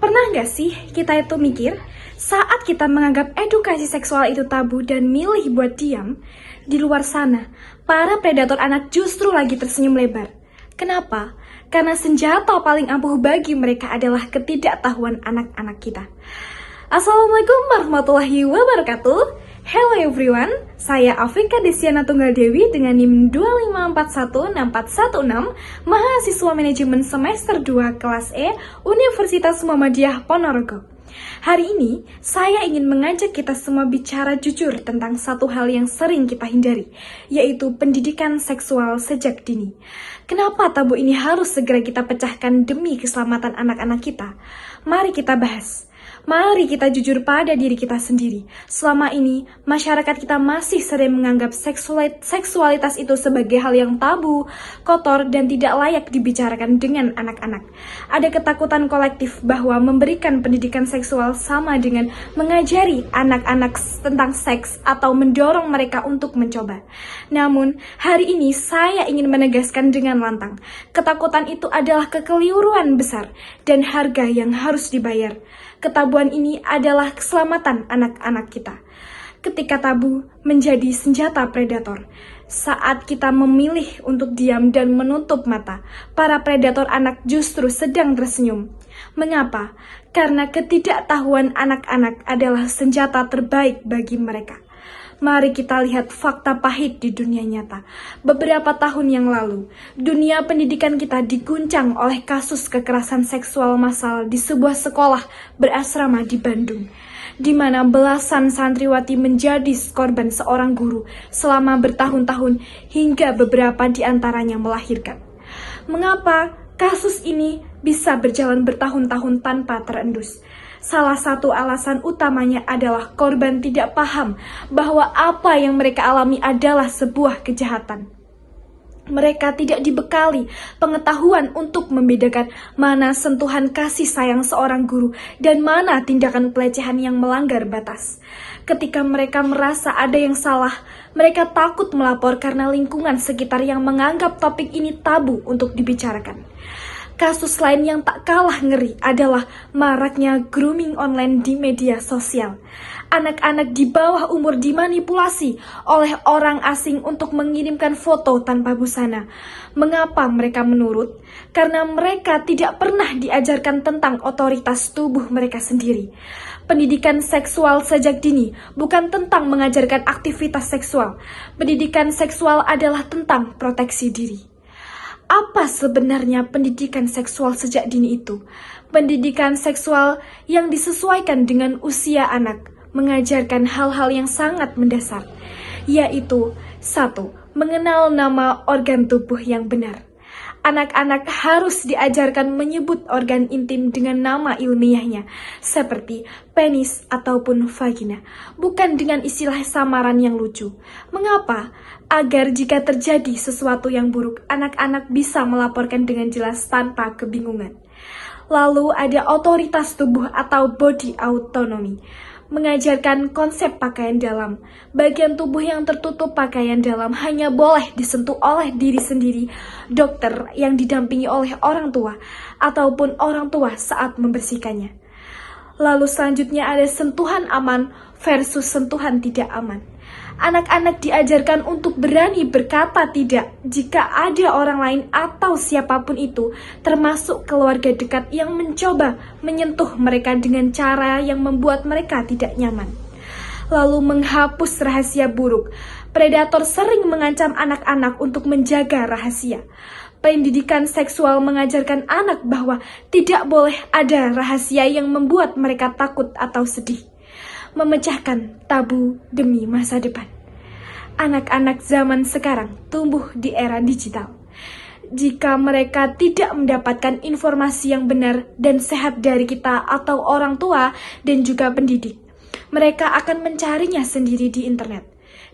Pernah nggak sih kita itu mikir, saat kita menganggap edukasi seksual itu tabu dan milih buat diam, di luar sana, para predator anak justru lagi tersenyum lebar. Kenapa? Karena senjata paling ampuh bagi mereka adalah ketidaktahuan anak-anak kita. Assalamualaikum warahmatullahi wabarakatuh. Hello everyone, saya Afrika Desiana Tunggal Dewi dengan NIM 254164116, mahasiswa manajemen semester 2 kelas E, Universitas Muhammadiyah Ponorogo. Hari ini, saya ingin mengajak kita semua bicara jujur tentang satu hal yang sering kita hindari, yaitu pendidikan seksual sejak dini. Kenapa tabu ini harus segera kita pecahkan demi keselamatan anak-anak kita? Mari kita bahas. Mari kita jujur pada diri kita sendiri. Selama ini, masyarakat kita masih sering menganggap seksualitas itu sebagai hal yang tabu, kotor, dan tidak layak dibicarakan dengan anak-anak. Ada ketakutan kolektif bahwa memberikan pendidikan seksual sama dengan mengajari anak-anak tentang seks atau mendorong mereka untuk mencoba. Namun, hari ini saya ingin menegaskan dengan lantang, ketakutan itu adalah kekeliruan besar dan harga yang harus dibayar. Ketabuan ini adalah keselamatan anak-anak kita. Ketika tabu menjadi senjata predator, saat kita memilih untuk diam dan menutup mata, para predator anak justru sedang tersenyum. Mengapa? Karena ketidaktahuan anak-anak adalah senjata terbaik bagi mereka. Mari kita lihat fakta pahit di dunia nyata. Beberapa tahun yang lalu, dunia pendidikan kita diguncang oleh kasus kekerasan seksual massal di sebuah sekolah berasrama di Bandung, di mana belasan santriwati menjadi korban seorang guru selama bertahun-tahun hingga beberapa di antaranya melahirkan. Mengapa kasus ini bisa berjalan bertahun-tahun tanpa terendus? Salah satu alasan utamanya adalah korban tidak paham bahwa apa yang mereka alami adalah sebuah kejahatan. Mereka tidak dibekali pengetahuan untuk membedakan mana sentuhan kasih sayang seorang guru dan mana tindakan pelecehan yang melanggar batas. Ketika mereka merasa ada yang salah, mereka takut melapor karena lingkungan sekitar yang menganggap topik ini tabu untuk dibicarakan. Kasus lain yang tak kalah ngeri adalah maraknya grooming online di media sosial. Anak-anak di bawah umur dimanipulasi oleh orang asing untuk mengirimkan foto tanpa busana. Mengapa mereka menurut? Karena mereka tidak pernah diajarkan tentang otoritas tubuh mereka sendiri. Pendidikan seksual sejak dini bukan tentang mengajarkan aktivitas seksual. Pendidikan seksual adalah tentang proteksi diri. Apa sebenarnya pendidikan seksual sejak dini itu? Pendidikan seksual yang disesuaikan dengan usia anak, mengajarkan hal-hal yang sangat mendasar, yaitu 1. Mengenal nama organ tubuh yang benar. Anak-anak harus diajarkan menyebut organ intim dengan nama ilmiahnya, seperti penis ataupun vagina, bukan dengan istilah samaran yang lucu. Mengapa? Agar jika terjadi sesuatu yang buruk, anak-anak bisa melaporkan dengan jelas tanpa kebingungan. Lalu ada otoritas tubuh atau body autonomy. Mengajarkan konsep pakaian dalam. Bagian tubuh yang tertutup pakaian dalam hanya boleh disentuh oleh diri sendiri, dokter yang didampingi oleh orang tua, ataupun orang tua saat membersihkannya. Lalu selanjutnya ada sentuhan aman versus sentuhan tidak aman. Anak-anak diajarkan untuk berani berkata tidak jika ada orang lain atau siapapun itu, termasuk keluarga dekat yang mencoba menyentuh mereka dengan cara yang membuat mereka tidak nyaman. Lalu menghapus rahasia buruk. Predator sering mengancam anak-anak untuk menjaga rahasia. Pendidikan seksual mengajarkan anak bahwa tidak boleh ada rahasia yang membuat mereka takut atau sedih. Memecahkan tabu demi masa depan. Anak-anak zaman sekarang tumbuh di era digital. Jika mereka tidak mendapatkan informasi yang benar dan sehat dari kita atau orang tua dan juga pendidik, mereka akan mencarinya sendiri di internet.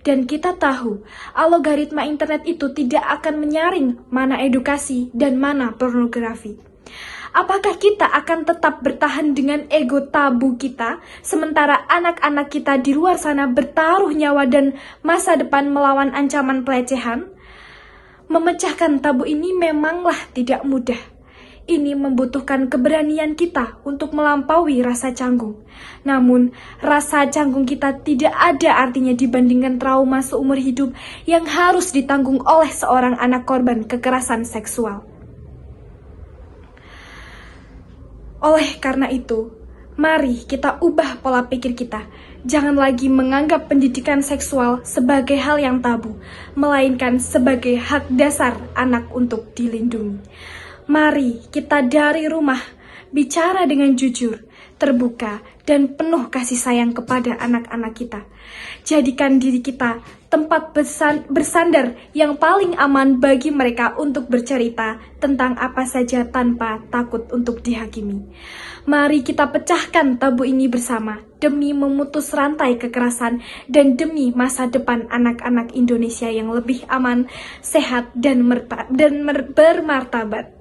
Dan kita tahu, algoritma internet itu tidak akan menyaring mana edukasi dan mana pornografi. Apakah kita akan tetap bertahan dengan ego tabu kita, sementara anak-anak kita di luar sana bertaruh nyawa dan masa depan melawan ancaman pelecehan? Memecahkan tabu ini memanglah tidak mudah. Ini membutuhkan keberanian kita untuk melampaui rasa canggung. Namun, rasa canggung kita tidak ada artinya dibandingkan trauma seumur hidup yang harus ditanggung oleh seorang anak korban kekerasan seksual. Oleh karena itu, mari kita ubah pola pikir kita. Jangan lagi menganggap pendidikan seksual sebagai hal yang tabu, melainkan sebagai hak dasar anak untuk dilindungi. Mari kita dari rumah bicara dengan jujur, terbuka, dan penuh kasih sayang kepada anak-anak kita. Jadikan diri kita tempat bersandar yang paling aman bagi mereka untuk bercerita tentang apa saja tanpa takut untuk dihakimi. Mari kita pecahkan tabu ini bersama demi memutus rantai kekerasan dan demi masa depan anak-anak Indonesia yang lebih aman, sehat, dan bermartabat.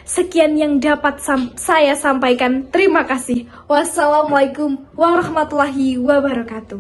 Sekian yang dapat saya sampaikan. Terima kasih. Wassalamualaikum warahmatullahi wabarakatuh.